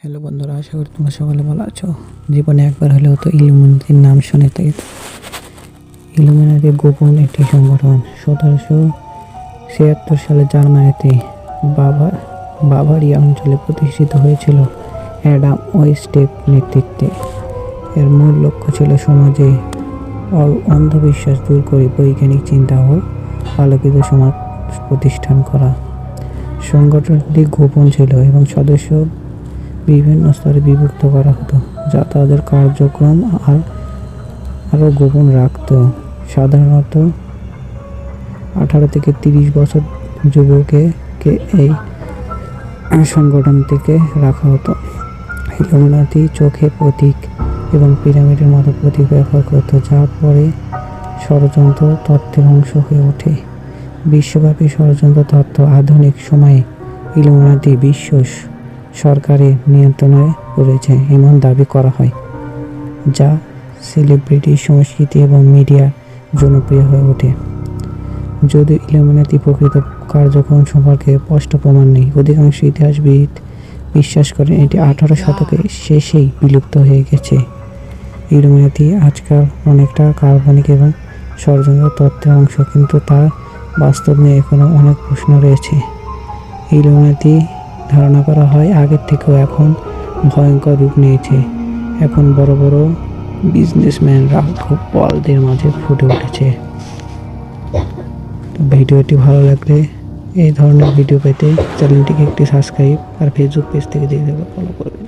Hello বন্ধুরা, আশা করি তোমরা সকলে ভালো আছো। জীবনে একবার হলেও তো ইলুমিনাতির নাম শুনে থাকি। ইলুমিনাতি গোপন একটি সংগঠন 1776 সালে জার্মানিতে বাভারিয়া অঞ্চলে প্রতিষ্ঠিত হয়েছিল অ্যাডাম ওয়েস্টের নেতৃত্বে। এর মূল লক্ষ্য ছিল সমাজে অন্ধবিশ্বাস দূর করে বৈজ্ঞানিক চিন্তা ও আলোকিত সমাজ প্রতিষ্ঠান করা। সংগঠনটি গোপন ছিল এবং সদস্য বিভিন্ন স্তরে বিভক্ত করা হতো, যা তাদের কার্যক্রম আরও গোপন রাখত। সাধারণত 18 থেকে 30 বছর যুবককে এই সংগঠন থেকে রাখা হতো। ইলুমিনাতি চোখে প্রতীক এবং পিরামিডের মতো প্রতীক ব্যবহার করত, যা পরে ষড়যন্ত্র তত্ত্বের অংশ হয়ে ওঠে। বিশ্বব্যাপী ষড়যন্ত্র তত্ত্ব আধুনিক সময়ে ইলুমিনাতি বিশ্ব সরকারের নিয়ন্ত্রণে রয়েছে এমন দাবি করা হয়, যা সেলিব্রিটি, সংস্কৃতি এবং মিডিয়ার জনপ্রিয় হয়ে ওঠে। যদিও ইলুমিনাতি প্রকৃত কার্যক্রম সম্পর্কে স্পষ্ট প্রমাণ নেই, অধিকাংশ ইতিহাসবিদ বিশ্বাস করেন এটি 18 শতকের শেষেই বিলুপ্ত হয়ে গেছে। ইলুমিনাতি আজকাল অনেকটা কাল্পনিক এবং ষড়যন্ত্র তত্ত্বের অংশ, কিন্তু তার বাস্তব নিয়ে এখনও অনেক প্রশ্ন রয়েছে। ইলুমিনাতি ধারণা করা হয় আগের থেকেও এখন ভয়ঙ্কর রূপ নিয়েছে। এখন বড় বড় বিজনেসম্যানরা খুব বলদের মাঝে ফুটে উঠেছে। তো ভিডিওটি ভালো লাগলে এই ধরনের ভিডিও পেতে চ্যানেলটিকে একটি সাবস্ক্রাইব আর ফেসবুক পেজ থেকে দেখে ফলো করবেন।